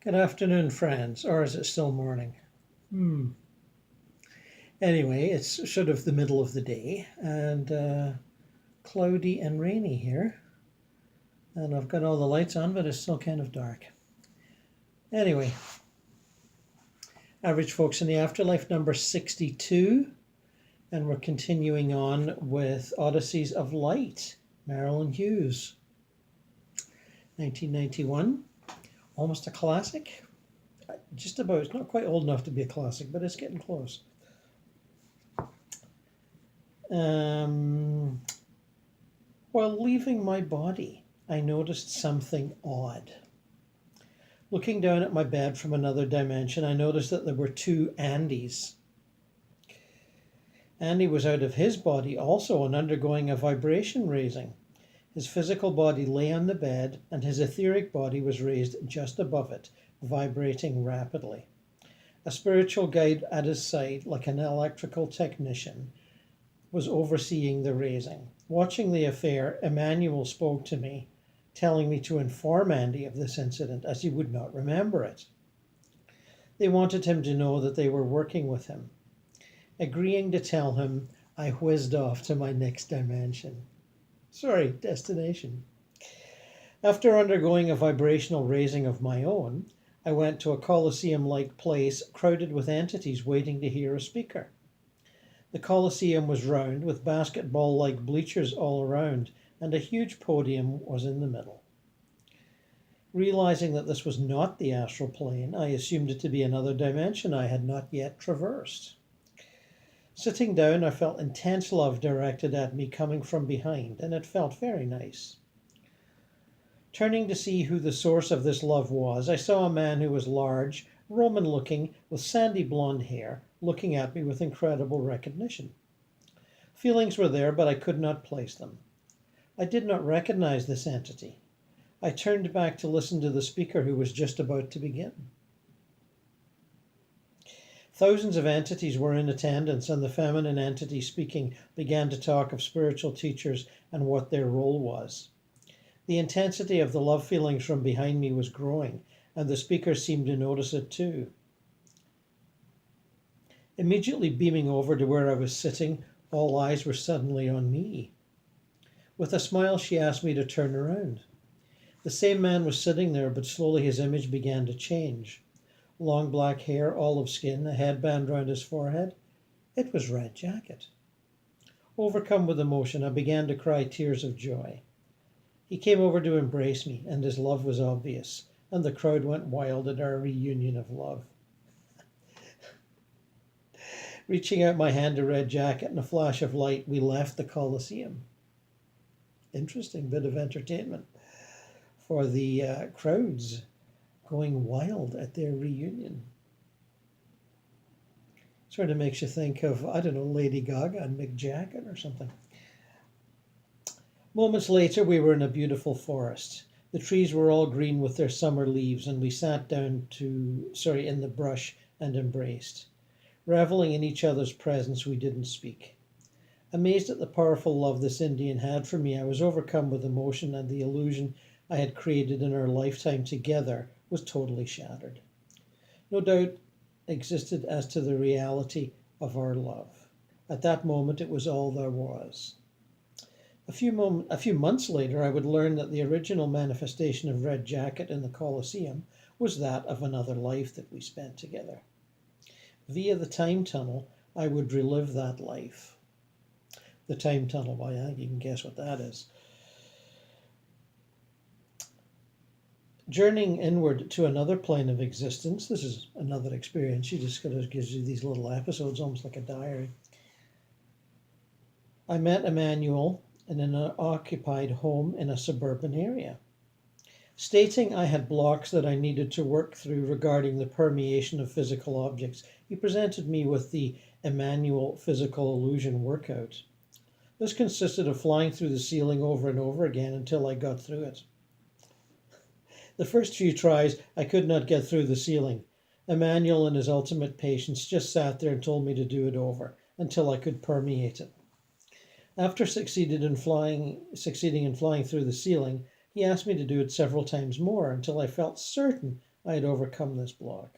Good afternoon, friends, or is it still morning? Anyway, it's sort of the middle of the day and cloudy and rainy here. And I've got all the lights on, but it's still kind of dark. Anyway, Average Folks in the Afterlife, number 62. And we're continuing on with Odysseys of Light, Marilyn Hughes. 1991, almost a classic. Just about, it's not quite old enough to be a classic, but it's getting close. While leaving my body, I noticed something odd. Looking down at my bed from another dimension, I noticed that there were two Andys. Andy was out of his body also and undergoing a vibration raising. His physical body lay on the bed, and his etheric body was raised just above it, vibrating rapidly. A spiritual guide at his side, like an electrical technician, was overseeing the raising. Watching the affair, Emmanuel spoke to me, telling me to inform Andy of this incident as he would not remember it. They wanted him to know that they were working with him. Agreeing to tell him, I whizzed off to my next destination. After undergoing a vibrational raising of my own, I went to a Colosseum-like place crowded with entities waiting to hear a speaker. The Colosseum was round, with basketball-like bleachers all around, and a huge podium was in the middle. Realizing that this was not the astral plane, I assumed it to be another dimension I had not yet traversed. Sitting down, I felt intense love directed at me coming from behind, and it felt very nice. Turning to see who the source of this love was, I saw a man who was large, Roman-looking, with sandy blonde hair, looking at me with incredible recognition. Feelings were there, but I could not place them. I did not recognize this entity. I turned back to listen to the speaker who was just about to begin. Thousands of entities were in attendance, and the feminine entity speaking began to talk of spiritual teachers and what their role was. The intensity of the love feelings from behind me was growing, and the speaker seemed to notice it too. Immediately beaming over to where I was sitting, all eyes were suddenly on me. With a smile, she asked me to turn around. The same man was sitting there, but slowly his image began to change. Long black hair, olive skin, a headband round his forehead. It was Red Jacket. Overcome with emotion, I began to cry tears of joy. He came over to embrace me, and his love was obvious, and the crowd went wild at our reunion of love. Reaching out my hand to Red Jacket in a flash of light, we left the Colosseum. Interesting bit of entertainment for the crowds going wild at their reunion. Sort of makes you think of, Lady Gaga and Mick Jagger or something. Moments later, we were in a beautiful forest. The trees were all green with their summer leaves, and we sat down in the brush and embraced. Reveling in each other's presence, we didn't speak. Amazed at the powerful love this Indian had for me, I was overcome with emotion, and the illusion I had created in our lifetime together was totally shattered. No doubt existed as to the reality of our love. At that moment, it was all there was. A few months later, I would learn that the original manifestation of Red Jacket in the Colosseum was that of another life that we spent together. Via the time tunnel, I would relive that life. The time tunnel, well, yeah, you can guess what that is. Journeying inward to another plane of existence, this is another experience. She just kind of gives you these little episodes, almost like a diary. I met Emmanuel in an occupied home in a suburban area. Stating I had blocks that I needed to work through regarding the permeation of physical objects, he presented me with the Emmanuel Physical Illusion Workout. This consisted of flying through the ceiling over and over again until I got through it. The first few tries, I could not get through the ceiling. Emmanuel, in his ultimate patience, just sat there and told me to do it over until I could permeate it. After succeeding in flying through the ceiling, he asked me to do it several times more until I felt certain I had overcome this block.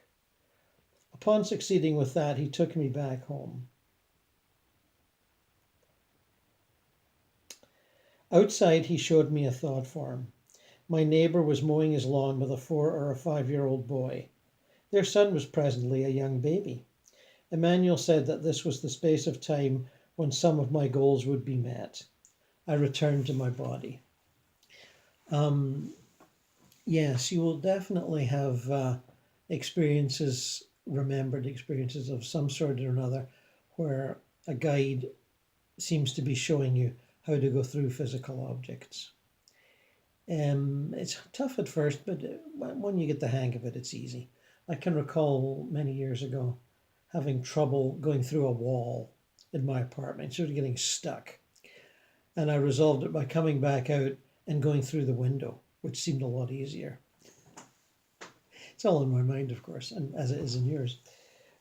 Upon succeeding with that, he took me back home. Outside, he showed me a thought form. My neighbour was mowing his lawn with a 4 or a 5-year-old boy. Their son was presently a young baby. Emmanuel said that this was the space of time when some of my goals would be met. I returned to my body. Yes, you will definitely have remembered experiences of some sort or another, where a guide seems to be showing you how to go through physical objects. It's tough at first, but when you get the hang of it, it's easy. I can recall many years ago having trouble going through a wall in my apartment, sort of getting stuck. And I resolved it by coming back out and going through the window, which seemed a lot easier. It's all in my mind, of course, and as it is in yours.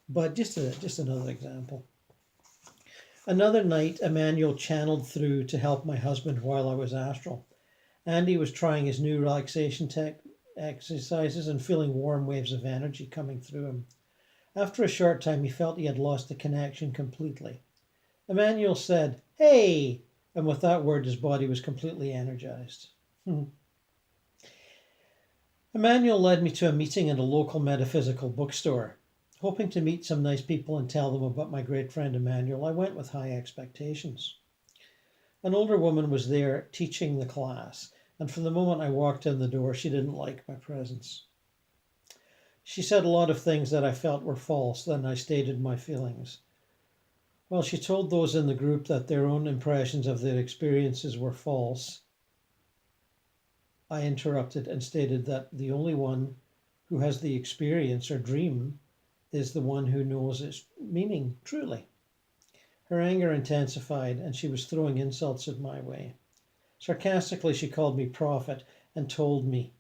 But just another example. Another night, Emmanuel channeled through to help my husband while I was astral. Andy was trying his new relaxation exercises and feeling warm waves of energy coming through him. After a short time, he felt he had lost the connection completely. Emmanuel said, "Hey!" and with that word, his body was completely energized. Emmanuel led me to a meeting at a local metaphysical bookstore. Hoping to meet some nice people and tell them about my great friend Emmanuel, I went with high expectations. An older woman was there teaching the class, and from the moment I walked in the door, she didn't like my presence. She said a lot of things that I felt were false, then I stated my feelings. While she told those in the group that their own impressions of their experiences were false, I interrupted and stated that the only one who has the experience or dream is the one who knows its meaning truly. Her anger intensified, and she was throwing insults at my way. Sarcastically, she called me prophet and told me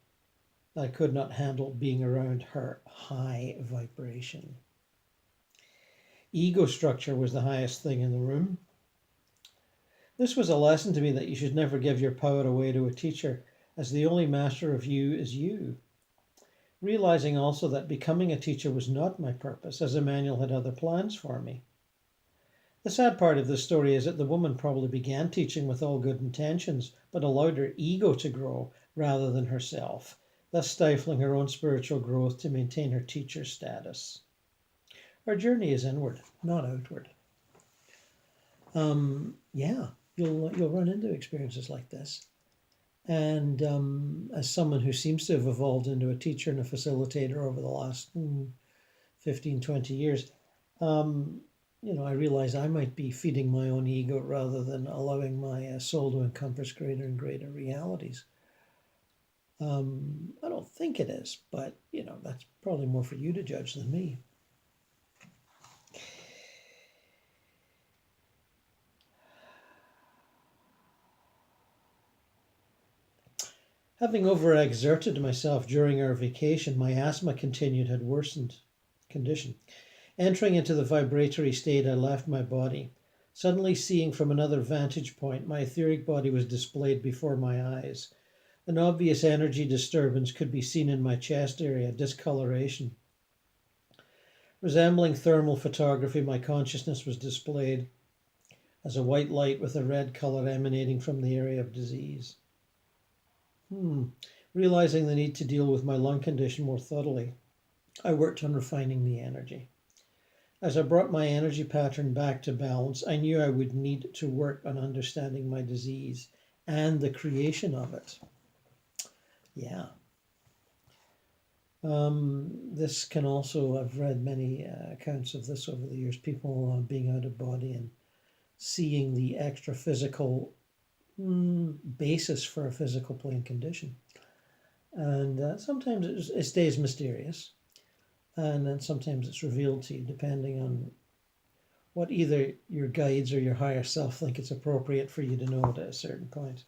that I could not handle being around her high vibration. Ego structure was the highest thing in the room. This was a lesson to me that you should never give your power away to a teacher, as the only master of you is you. Realizing also that becoming a teacher was not my purpose, as Emmanuel had other plans for me. The sad part of this story is that the woman probably began teaching with all good intentions, but allowed her ego to grow rather than herself, thus stifling her own spiritual growth to maintain her teacher status. Our journey is inward, not outward. You'll run into experiences like this. And as someone who seems to have evolved into a teacher and a facilitator over the last 15, 20 years, I realize I might be feeding my own ego rather than allowing my soul to encompass greater and greater realities. I don't think it is, but, that's probably more for you to judge than me. Having overexerted myself during our vacation, my asthma had worsened condition. Entering into the vibratory state, I left my body. Suddenly seeing from another vantage point, my etheric body was displayed before my eyes. An obvious energy disturbance could be seen in my chest area, discoloration. Resembling thermal photography, my consciousness was displayed as a white light with a red color emanating from the area of disease. Realizing the need to deal with my lung condition more thoroughly, I worked on refining the energy. As I brought my energy pattern back to balance, I knew I would need to work on understanding my disease and the creation of it. Yeah. This can also, I've read many accounts of this over the years, people being out of body and seeing the extra physical basis for a physical plane condition. And sometimes it stays mysterious, and then sometimes it's revealed to you depending on what either your guides or your higher self think it's appropriate for you to know at a certain point.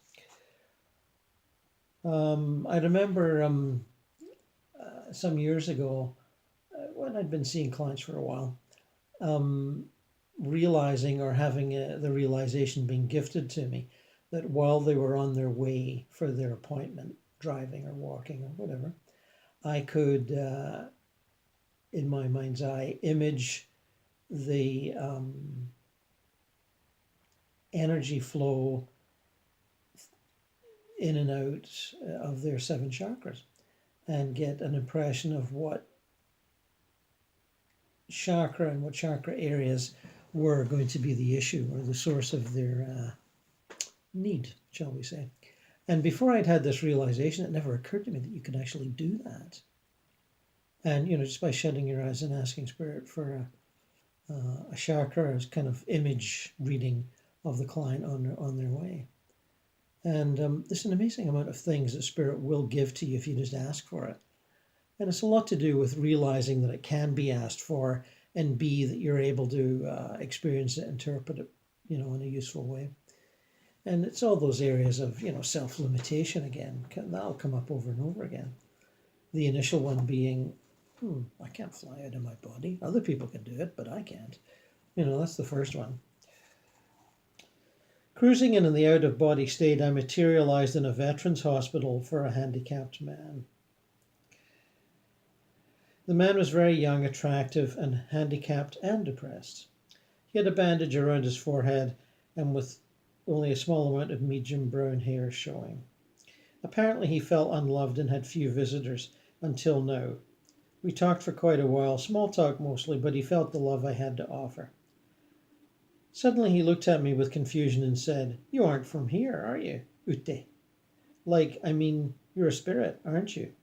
I remember some years ago, when I'd been seeing clients for a while, realizing or having the realization being gifted to me that while they were on their way for their appointment, driving or walking or whatever, I could, in my mind's eye, image the energy flow in and out of their 7 chakras and get an impression of what chakra and what chakra areas were going to be the issue or the source of their need, shall we say. And before I'd had this realization, it never occurred to me that you could actually do that. And, just by shutting your eyes and asking Spirit for a chakra as kind of image reading of the client on their way. And there's an amazing amount of things that Spirit will give to you if you just ask for it. And it's a lot to do with realizing that it can be asked for, and B, that you're able to experience it, interpret it, in a useful way. And it's all those areas of, self-limitation again. That'll come up over and over again. The initial one being, I can't fly out of my body. Other people can do it, but I can't. That's the first one. Cruising in the out-of-body state, I materialized in a veterans hospital for a handicapped man. The man was very young, attractive, and handicapped and depressed. He had a bandage around his forehead and with only a small amount of medium brown hair showing. Apparently he felt unloved and had few visitors, until now. We talked for quite a while, small talk mostly, but he felt the love I had to offer. Suddenly he looked at me with confusion and said, "You aren't from here, are you, Ute? You're a spirit, aren't you?"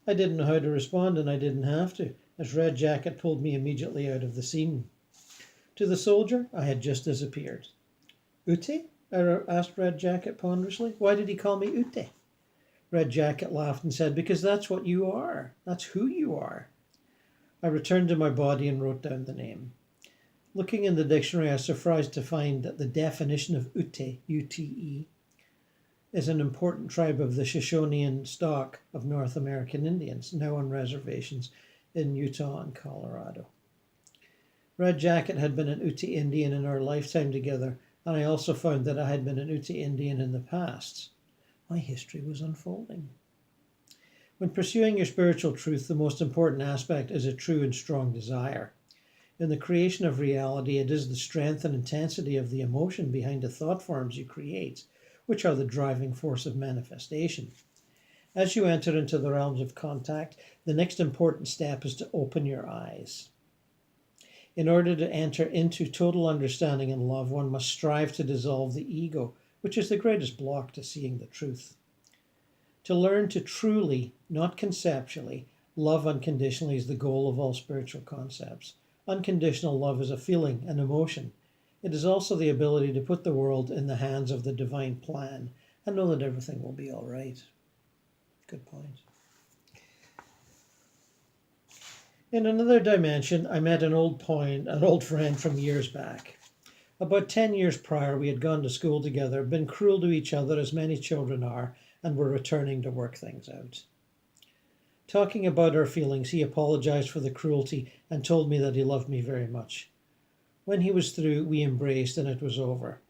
I didn't know how to respond, and I didn't have to, as Red Jacket pulled me immediately out of the scene. To the soldier, I had just disappeared. "Ute?" I asked Red Jacket ponderously. "Why did he call me Ute?" Red Jacket laughed and said, "Because that's what you are. That's who you are." I returned to my body and wrote down the name. Looking in the dictionary, I was surprised to find that the definition of Ute, U-T-E, is an important tribe of the Shoshonean stock of North American Indians, now on reservations in Utah and Colorado. Red Jacket had been an Ute Indian in our lifetime together, and I also found that I had been an Ute Indian in the past. My history was unfolding. When pursuing your spiritual truth, the most important aspect is a true and strong desire. In the creation of reality, it is the strength and intensity of the emotion behind the thought forms you create, which are the driving force of manifestation. As you enter into the realms of contact, the next important step is to open your eyes. In order to enter into total understanding and love, one must strive to dissolve the ego, which is the greatest block to seeing the truth. To learn to truly, not conceptually, love unconditionally is the goal of all spiritual concepts. Unconditional love is a feeling, an emotion. It is also the ability to put the world in the hands of the divine plan and know that everything will be all right. Good point. In another dimension, I met an old friend from years back. About 10 years prior, we had gone to school together, been cruel to each other as many children are, and were returning to work things out. Talking about our feelings, he apologized for the cruelty and told me that he loved me very much. When he was through, we embraced and it was over.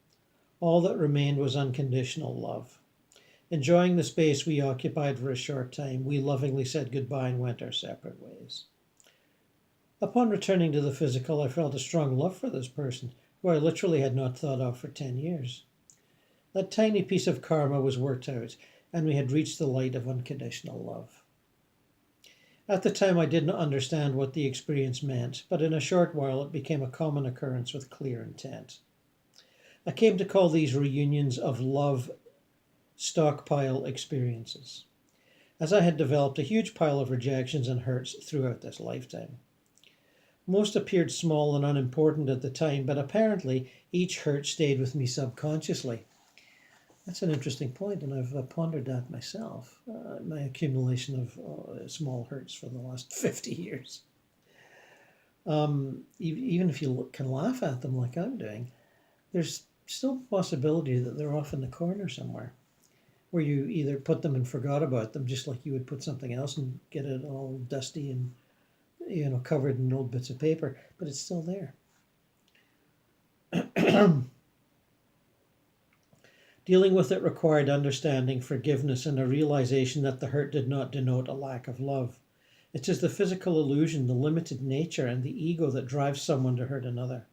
All that remained was unconditional love. Enjoying the space we occupied for a short time, we lovingly said goodbye and went our separate ways. Upon returning to the physical, I felt a strong love for this person, who I literally had not thought of for 10 years. That tiny piece of karma was worked out, and we had reached the light of unconditional love. At the time, I did not understand what the experience meant, but in a short while it became a common occurrence with clear intent. I came to call these reunions of love stockpile experiences, as I had developed a huge pile of rejections and hurts throughout this lifetime. Most appeared small and unimportant at the time, but apparently each hurt stayed with me subconsciously. That's an interesting point, and I've pondered that myself, my accumulation of small hurts for the last 50 years. Even if you can laugh at them like I'm doing, there's still the possibility that they're off in the corner somewhere, where you either put them and forgot about them, just like you would put something else and get it all dusty and covered in old bits of paper, but it's still there. Dealing with it required understanding, forgiveness, and a realization that the hurt did not denote a lack of love. It is the physical illusion, the limited nature, and the ego that drives someone to hurt another.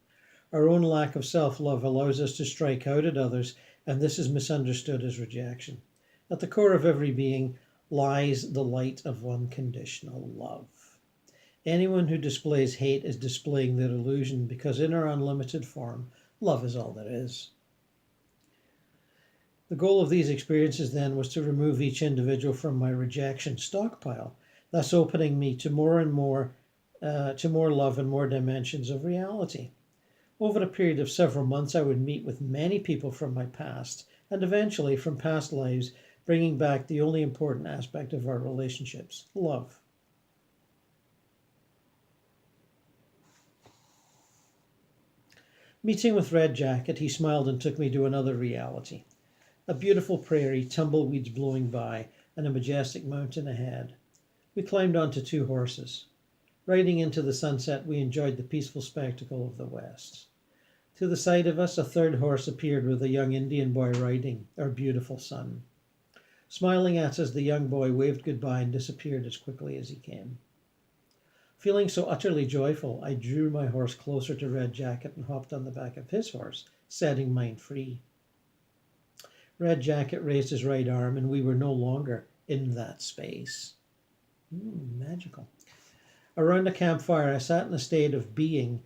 Our own lack of self-love allows us to strike out at others, and this is misunderstood as rejection. At the core of every being lies the light of unconditional love. Anyone who displays hate is displaying their illusion, because in our unlimited form, love is all there is. The goal of these experiences then was to remove each individual from my rejection stockpile, thus opening me to more and more, to more love and more dimensions of reality. Over a period of several months, I would meet with many people from my past, and eventually from past lives, bringing back the only important aspect of our relationships, love. Meeting with Red Jacket, he smiled and took me to another reality. A beautiful prairie, tumbleweeds blowing by, and a majestic mountain ahead. We climbed onto 2 horses. Riding into the sunset, we enjoyed the peaceful spectacle of the west. To the side of us, a 3rd horse appeared with a young Indian boy riding, our beautiful son. Smiling at us, the young boy waved goodbye and disappeared as quickly as he came. Feeling so utterly joyful, I drew my horse closer to Red Jacket and hopped on the back of his horse, setting mine free. Red Jacket raised his right arm, and we were no longer in that space. Magical. Around a campfire, I sat in a state of being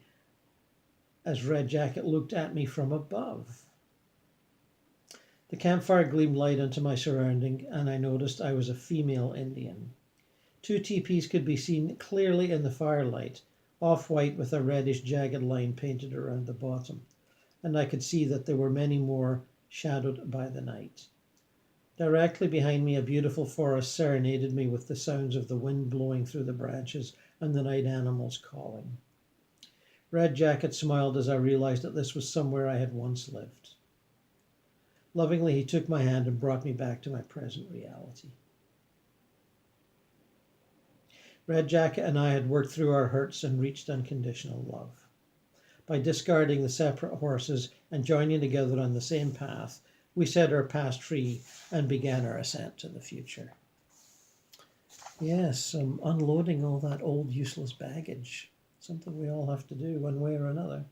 as Red Jacket looked at me from above. The campfire gleamed light onto my surrounding, and I noticed I was a female Indian. 2 teepees could be seen clearly in the firelight, off-white with a reddish jagged line painted around the bottom, and I could see that there were many more shadowed by the night. Directly behind me, a beautiful forest serenaded me with the sounds of the wind blowing through the branches and the night animals calling. Red Jacket smiled as I realized that this was somewhere I had once lived. Lovingly, he took my hand and brought me back to my present reality. Red Jacket and I had worked through our hurts and reached unconditional love. By discarding the separate horses and joining together on the same path, we set our past free and began our ascent to the future. Yes, unloading all that old useless baggage. Something we all have to do one way or another.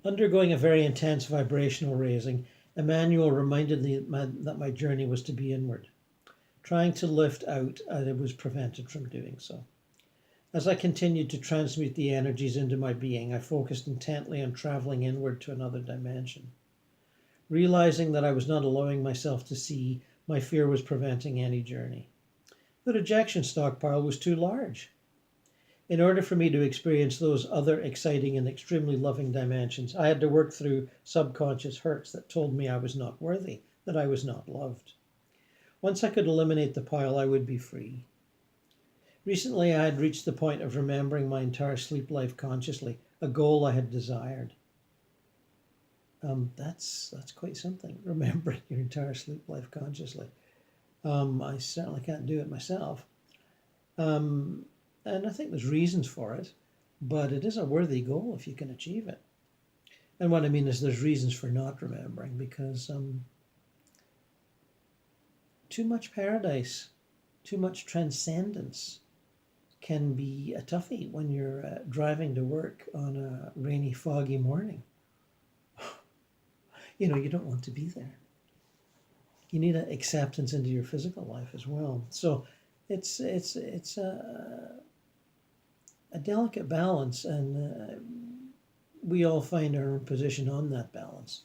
Undergoing a very intense vibrational raising, Emmanuel reminded me that my journey was to be inward. Trying to lift out, I was prevented from doing so. As I continued to transmute the energies into my being, I focused intently on traveling inward to another dimension. Realizing that I was not allowing myself to see, my fear was preventing any journey. The rejection stockpile was too large. In order for me to experience those other exciting and extremely loving dimensions, I had to work through subconscious hurts that told me I was not worthy, that I was not loved. Once I could eliminate the pile, I would be free. Recently, I had reached the point of remembering my entire sleep life consciously, a goal I had desired. That's quite something, remembering your entire sleep life consciously. I certainly can't do it myself. And I think there's reasons for it, but it is a worthy goal if you can achieve it. And what I mean is there's reasons for not remembering, because too much paradise, too much transcendence can be a toughie when you're driving to work on a rainy, foggy morning. You don't want to be there. You need an acceptance into your physical life as well. So it's a delicate balance, and we all find our own position on that balance.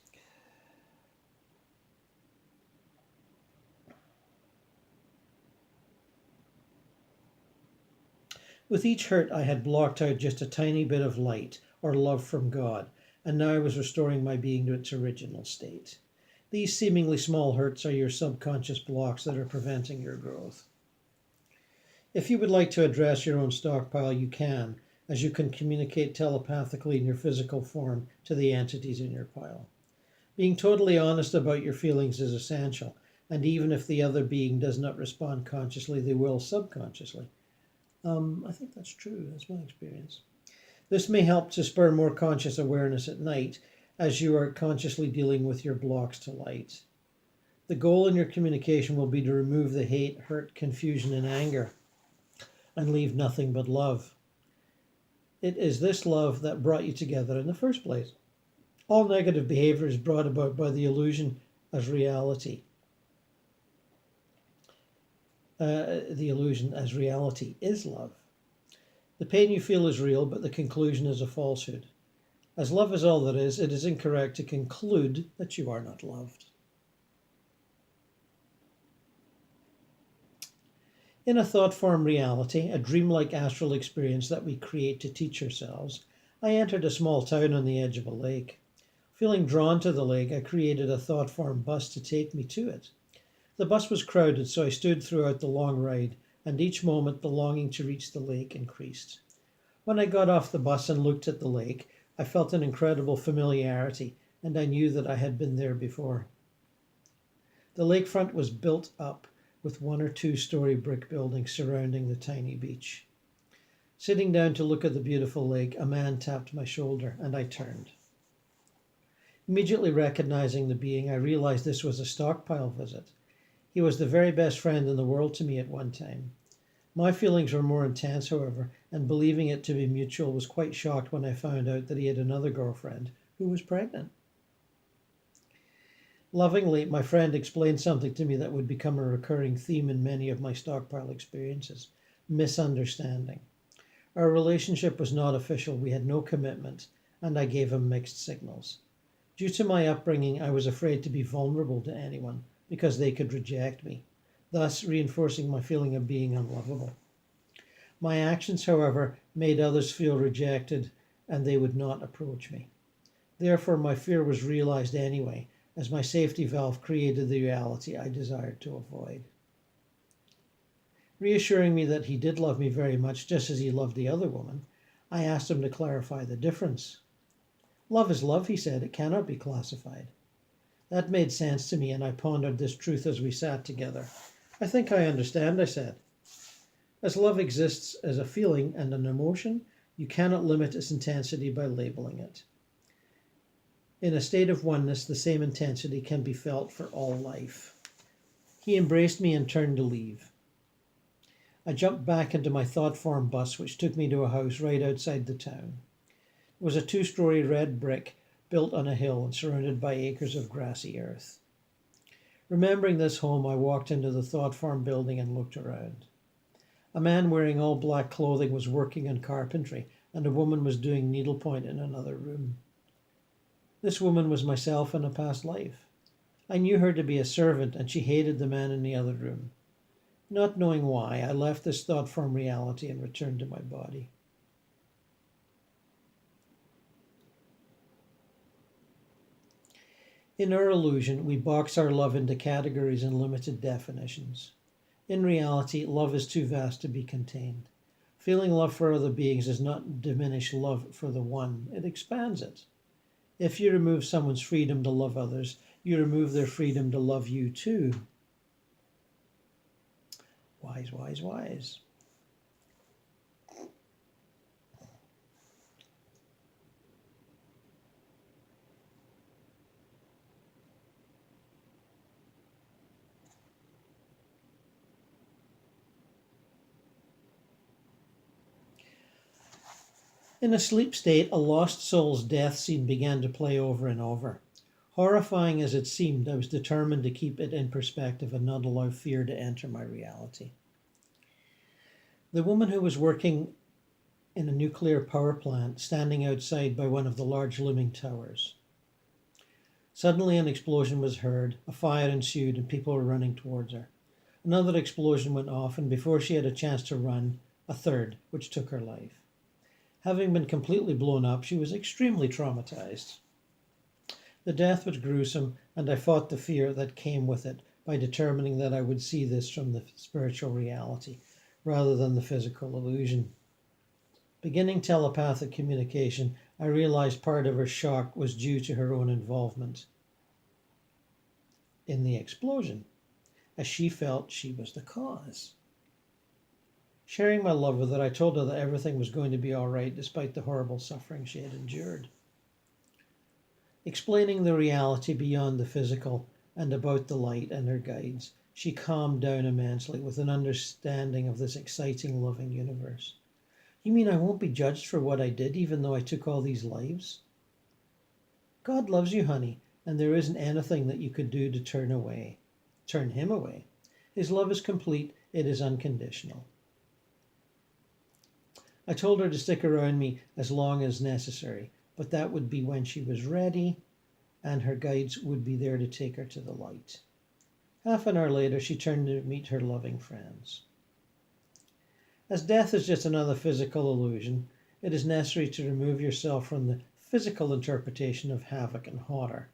With each hurt, I had blocked out just a tiny bit of light or love from God, and now I was restoring my being to its original state. These seemingly small hurts are your subconscious blocks that are preventing your growth. If you would like to address your own stockpile, you can, as you can communicate telepathically in your physical form to the entities in your pile. Being totally honest about your feelings is essential, and even if the other being does not respond consciously, they will subconsciously. I think that's true. That's my experience. This may help to spur more conscious awareness at night as you are consciously dealing with your blocks to light. The goal in your communication will be to remove the hate, hurt, confusion, and anger and leave nothing but love. It is this love that brought you together in the first place. All negative behavior is brought about by the illusion as reality. The illusion as reality is love. The pain you feel is real, but the conclusion is a falsehood. As love is all there is, it is incorrect to conclude that you are not loved. In a thought form reality, a dreamlike astral experience that we create to teach ourselves, I entered a small town on the edge of a lake. Feeling drawn to the lake, I created a thought form bus to take me to it. The bus was crowded, so I stood throughout the long ride, and each moment the longing to reach the lake increased. When I got off the bus and looked at the lake, I felt an incredible familiarity, and I knew that I had been there before. The lakefront was built up with 1 or 2 story brick buildings surrounding the tiny beach. Sitting down to look at the beautiful lake, a man tapped my shoulder, and I turned. Immediately recognizing the being, I realized this was a stockpile visit. He was the very best friend in the world to me at one time. My feelings were more intense, however, and believing it to be mutual, was quite shocked when I found out that he had another girlfriend who was pregnant. Lovingly, my friend explained something to me that would become a recurring theme in many of my stockpile experiences: misunderstanding. Our relationship was not official, we had no commitment, and I gave him mixed signals. Due to my upbringing, I was afraid to be vulnerable to anyone because they could reject me, thus reinforcing my feeling of being unlovable. My actions, however, made others feel rejected and they would not approach me. Therefore, my fear was realized anyway, as my safety valve created the reality I desired to avoid. Reassuring me that he did love me very much, just as he loved the other woman, I asked him to clarify the difference. Love is love, he said. It cannot be classified. That made sense to me, and I pondered this truth as we sat together. I think I understand, I said. As love exists as a feeling and an emotion, you cannot limit its intensity by labeling it. In a state of oneness, the same intensity can be felt for all life. He embraced me and turned to leave. I jumped back into my thought form bus, which took me to a house right outside the town. It was a 2-story red brick built on a hill and surrounded by acres of grassy earth. Remembering this home, I walked into the thought farm building and looked around. A man wearing all black clothing was working on carpentry, and a woman was doing needlepoint in another room. This woman was myself in a past life. I knew her to be a servant, and she hated the man in the other room. Not knowing why, I left this thought form reality and returned to my body. In our illusion, we box our love into categories and limited definitions. In reality, love is too vast to be contained. Feeling love for other beings does not diminish love for the one, it expands it. If you remove someone's freedom to love others, you remove their freedom to love you too. Wise, wise, wise. In a sleep state, a lost soul's death scene began to play over and over. Horrifying as it seemed, I was determined to keep it in perspective and not allow fear to enter my reality. The woman who was working in a nuclear power plant, standing outside by one of the large looming towers. Suddenly an explosion was heard, a fire ensued, and people were running towards her. Another explosion went off, and before she had a chance to run, a third, which took her life. Having been completely blown up, she was extremely traumatized. The death was gruesome, and I fought the fear that came with it by determining that I would see this from the spiritual reality rather than the physical illusion. Beginning telepathic communication, I realized part of her shock was due to her own involvement in the explosion, as she felt she was the cause. Sharing my love with her, I told her that everything was going to be all right despite the horrible suffering she had endured. Explaining the reality beyond the physical and about the light and her guides, she calmed down immensely with an understanding of this exciting, loving universe. You mean I won't be judged for what I did, even though I took all these lives? God loves you, honey, and there isn't anything that you could do to turn him away. His love is complete, it is unconditional. I told her to stick around me as long as necessary, but that would be when she was ready, and her guides would be there to take her to the light. Half an hour later, she turned to meet her loving friends. As death is just another physical illusion, it is necessary to remove yourself from the physical interpretation of havoc and horror.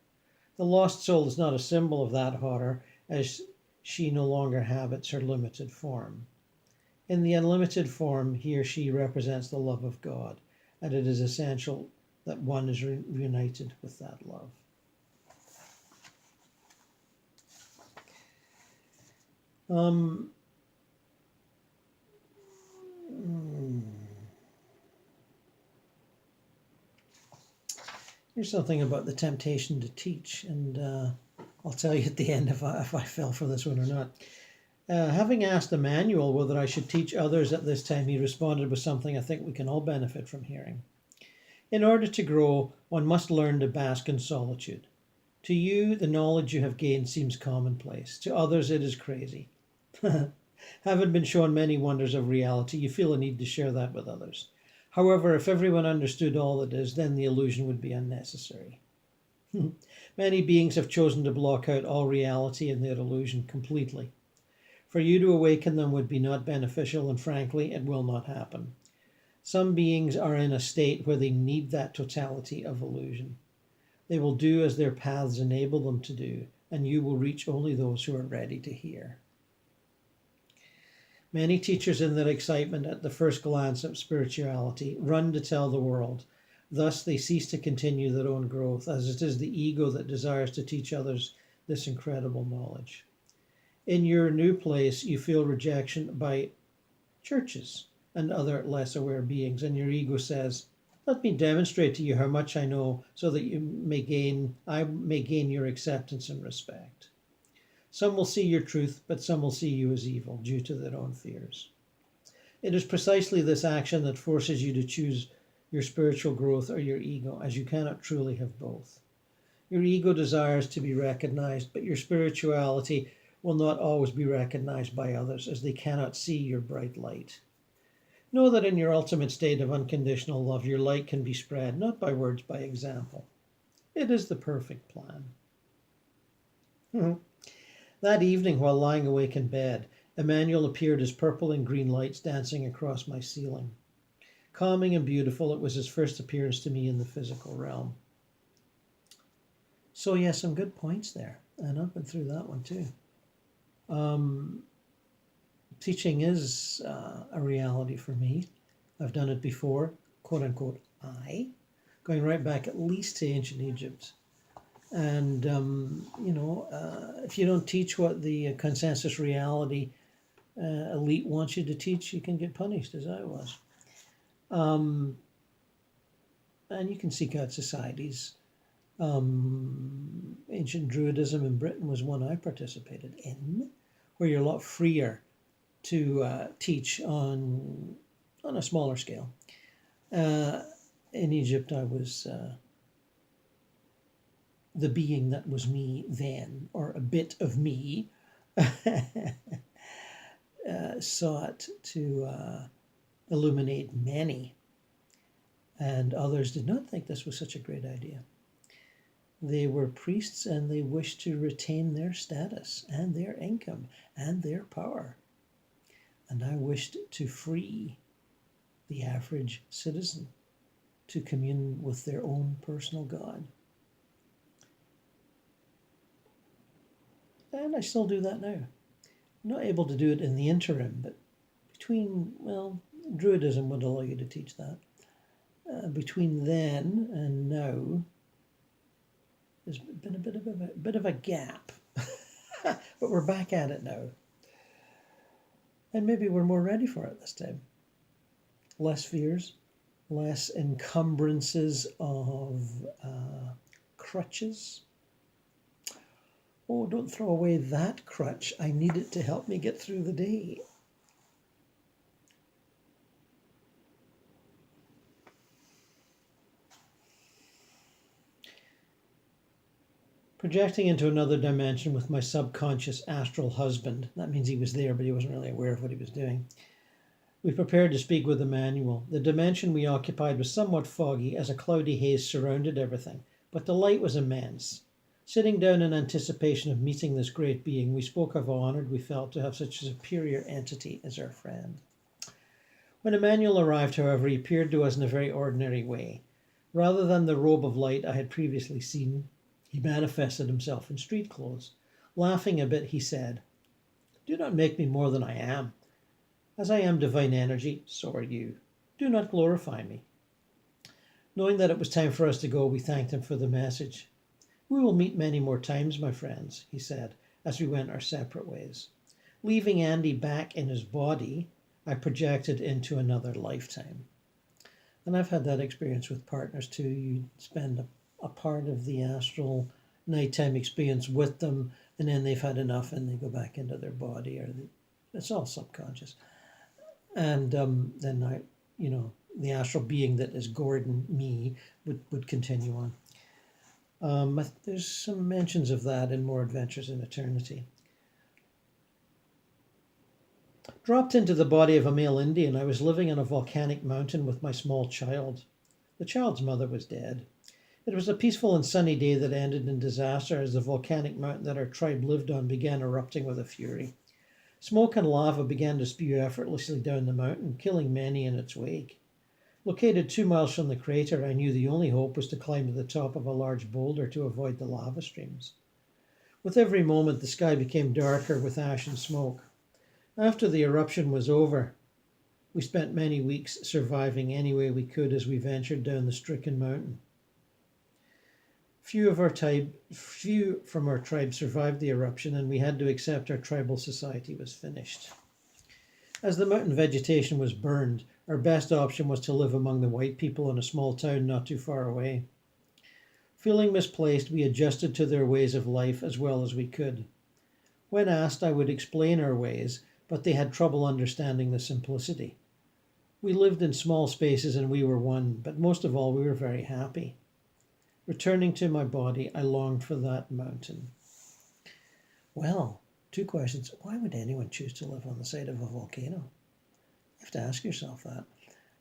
The lost soul is not a symbol of that horror, as she no longer habits her limited form. In the unlimited form, he or she represents the love of God, and it is essential that one is reunited with that love. Here's something about the temptation to teach, and I'll tell you at the end if I fell for this one or not. Having asked Emmanuel whether I should teach others at this time, he responded with something I think we can all benefit from hearing. In order to grow, one must learn to bask in solitude. To you, the knowledge you have gained seems commonplace. To others, it is crazy. Having been shown many wonders of reality, you feel a need to share that with others. However, if everyone understood all it is, then the illusion would be unnecessary. Many beings have chosen to block out all reality and their illusion completely. For you to awaken them would be not beneficial, and frankly, it will not happen. Some beings are in a state where they need that totality of illusion. They will do as their paths enable them to do, and you will reach only those who are ready to hear. Many teachers, in their excitement at the first glance of spirituality, run to tell the world. Thus, they cease to continue their own growth, as it is the ego that desires to teach others this incredible knowledge. In your new place, you feel rejection by churches and other less aware beings, and your ego says, "Let me demonstrate to you how much I know, so that I may gain your acceptance and respect." Some will see your truth, but some will see you as evil due to their own fears. It is precisely this action that forces you to choose your spiritual growth or your ego, as you cannot truly have both. Your ego desires to be recognized, but your spirituality will not always be recognized by others, as they cannot see your bright light. Know that in your ultimate state of unconditional love, your light can be spread, not by words, by example. It is the perfect plan. That evening, while lying awake in bed, Emmanuel appeared as purple and green lights dancing across my ceiling. Calming and beautiful, it was his first appearance to me in the physical realm. So, yeah, some good points there, and I've been through that one too. Teaching is a reality for me. I've done it before, quote unquote, going right back at least to ancient Egypt. And, if you don't teach what the consensus reality elite wants you to teach, you can get punished, as I was. And you can seek out societies. Ancient Druidism in Britain was one I participated in, where you're a lot freer to teach on a smaller scale. In Egypt, I was the being that was me then, or a bit of me, sought to illuminate many, and others did not think this was such a great idea. They were priests, and they wished to retain their status and their income and their power. And I wished to free the average citizen to commune with their own personal God. And I still do that now. I'm not able to do it in the interim, but Druidism would allow you to teach that. Between then and now, there's been a bit of a gap, but we're back at it now. And maybe we're more ready for it this time. Less fears, less encumbrances of crutches. Oh, don't throw away that crutch. I need it to help me get through the day. Projecting into another dimension with my subconscious astral husband. That means he was there, but he wasn't really aware of what he was doing. We prepared to speak with Emmanuel. The dimension we occupied was somewhat foggy, as a cloudy haze surrounded everything, but the light was immense. Sitting down in anticipation of meeting this great being, we spoke of how honoured we felt to have such a superior entity as our friend. When Emmanuel arrived, however, he appeared to us in a very ordinary way. Rather than the robe of light I had previously seen, he manifested himself in street clothes. Laughing a bit, he said, "Do not make me more than I am. As I am divine energy, so are you. Do not glorify me." Knowing that it was time for us to go, we thanked him for the message. "We will meet many more times, my friends," he said, as we went our separate ways. Leaving Andy back in his body, I projected into another lifetime. And I've had that experience with partners too. You spend a part of the astral nighttime experience with them, and then they've had enough and they go back into their body, it's all subconscious. And then the astral being that is Gordon, me, would continue on. There's some mentions of that in More Adventures in Eternity. Dropped into the body of a male Indian, I was living on a volcanic mountain with my small child. The child's mother was dead. It was a peaceful and sunny day that ended in disaster as the volcanic mountain that our tribe lived on began erupting with a fury. Smoke and lava began to spew effortlessly down the mountain, killing many in its wake. Located 2 miles from the crater, I knew the only hope was to climb to the top of a large boulder to avoid the lava streams. With every moment, the sky became darker with ash and smoke. After the eruption was over, we spent many weeks surviving any way we could as we ventured down the stricken mountain. Few from our tribe survived the eruption, and we had to accept our tribal society was finished. As the mountain vegetation was burned, our best option was to live among the white people in a small town not too far away. Feeling misplaced, we adjusted to their ways of life as well as we could. When asked, I would explain our ways, but they had trouble understanding the simplicity. We lived in small spaces and we were one, but most of all, we were very happy. Returning to my body, I longed for that mountain. Well, 2 questions. Why would anyone choose to live on the side of a volcano? You have to ask yourself that.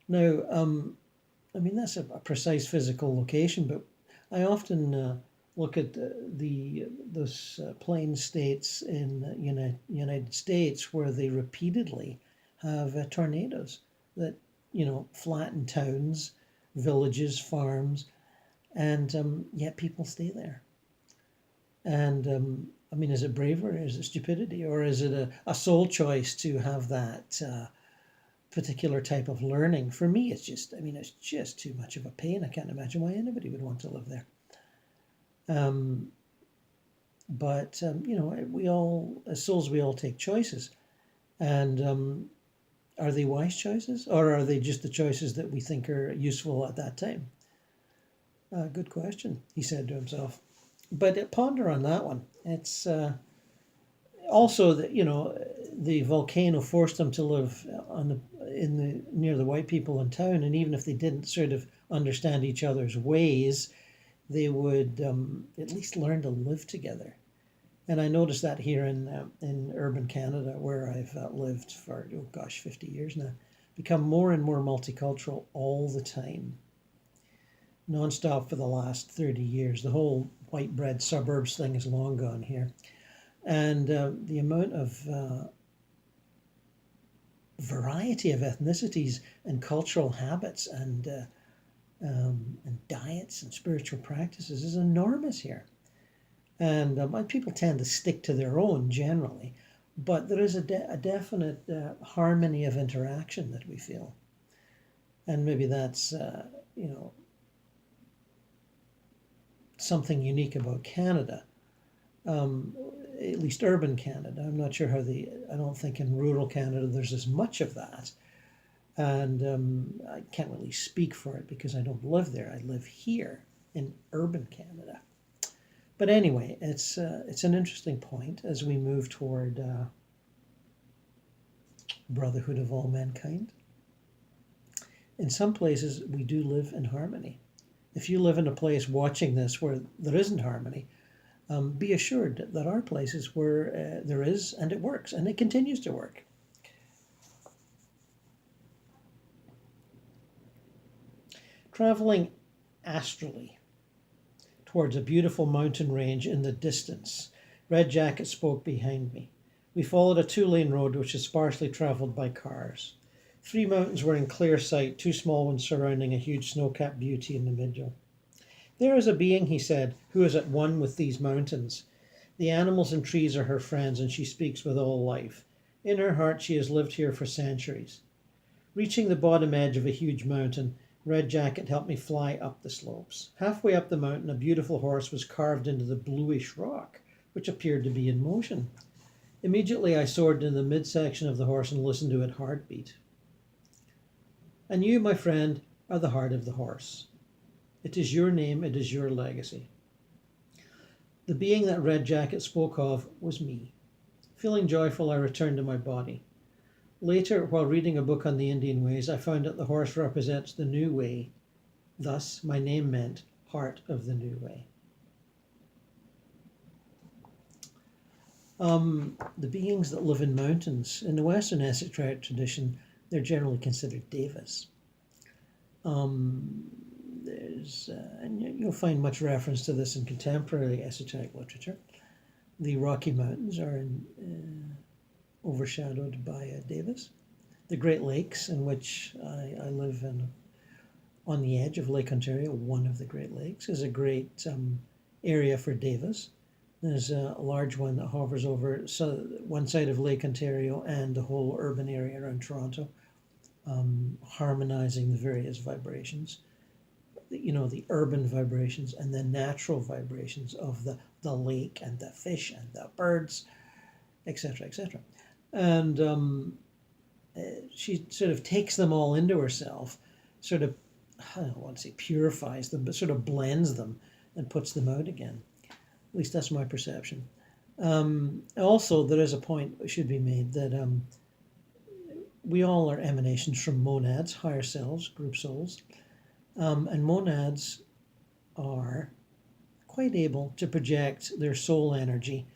Now, that's a precise physical location, but I often look at those plain states in the United States where they repeatedly have tornadoes that, flatten towns, villages, farms, and yet people stay there. And is it bravery, is it stupidity, or is it a soul choice to have that particular type of learning? For me, it's just too much of a pain. I can't imagine why anybody would want to live there. But we all, as souls, we all take choices. And are they wise choices, or are they just the choices that we think are useful at that time? Good question, he said to himself. But ponder on that one. It's also that the volcano forced them to live near the white people in town, and even if they didn't sort of understand each other's ways, they would at least learn to live together. And I noticed that here in urban Canada, where I've lived for 50 years now, become more and more multicultural all the time. Non-stop for the last 30 years. The whole white bread suburbs thing is long gone here. And the amount of variety of ethnicities and cultural habits and diets and spiritual practices is enormous here. And people tend to stick to their own generally, but there is a definite harmony of interaction that we feel. And maybe that's, something unique about Canada. at least urban Canada. I'm not sure how I don't think in rural Canada there's as much of that. And I can't really speak for it because I don't live there. I live here in urban Canada. But anyway, it's an interesting point as we move toward brotherhood of all mankind. In some places, we do live in harmony. If you live in a place watching this where there isn't harmony, be assured that our places where there is, and it works, and it continues to work. Traveling astrally towards a beautiful mountain range in the distance, Red Jacket spoke behind me. We followed a 2-lane road which is sparsely travelled by cars. 3 mountains were in clear sight, 2 small ones surrounding a huge snow-capped beauty in the middle. There is a being, he said, who is at one with these mountains. The animals and trees are her friends, and she speaks with all life. In her heart she has lived here for centuries. Reaching the bottom edge of a huge mountain, Red Jacket helped me fly up the slopes. Halfway up the mountain, a beautiful horse was carved into the bluish rock, which appeared to be in motion. Immediately I soared into the midsection of the horse and listened to its heartbeat. And you, my friend, are the heart of the horse. It is your name, it is your legacy. The being that Red Jacket spoke of was me. Feeling joyful, I returned to my body. Later, while reading a book on the Indian ways, I found that the horse represents the new way. Thus, my name meant heart of the new way. The beings that live in mountains, in the Western esoteric tradition, they're generally considered devas. And you'll find much reference to this in contemporary esoteric literature. The Rocky Mountains are overshadowed by devas. The Great Lakes, in which I live on the edge of Lake Ontario, one of the Great Lakes, is a great area for devas. There's a large one that hovers over one side of Lake Ontario and the whole urban area around Toronto, harmonizing the various vibrations. The urban vibrations and the natural vibrations of the lake and the fish and the birds, etc., etc. And she sort of takes them all into herself, sort of, I don't want to say purifies them, but sort of blends them and puts them out again. At least that's my perception. Also, there is a point that should be made that we all are emanations from monads, higher selves, group souls. And monads are quite able to project their soul energy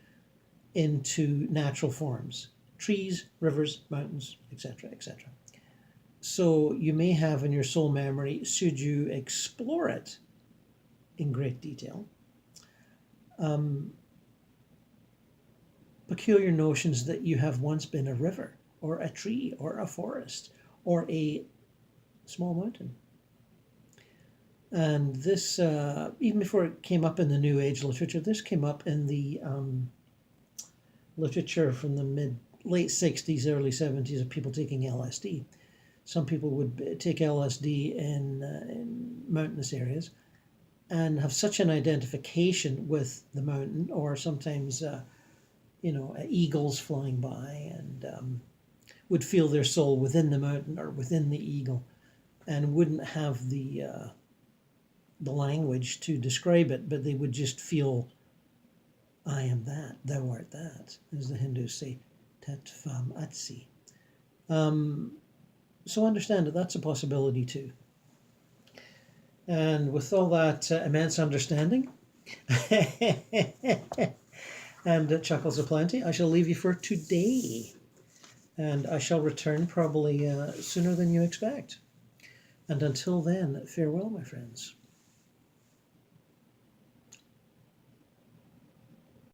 into natural forms. Trees, rivers, mountains, etc., etc. So you may have in your soul memory, should you explore it in great detail, peculiar notions that you have once been a river, or a tree, or a forest, or a small mountain. And this, even before it came up in the New Age literature, this came up in the literature from the late 60s, early 70s of people taking LSD. Some people would take LSD in mountainous areas and have such an identification with the mountain, or sometimes, eagles flying by, and would feel their soul within the mountain or within the eagle, and wouldn't have the language to describe it, but they would just feel, I am that, thou art that, as the Hindus say, tat tvam atsi. So understand that that's a possibility too. And with all that immense understanding and chuckles aplenty, I shall leave you for today. And I shall return probably sooner than you expect. And until then, farewell, my friends.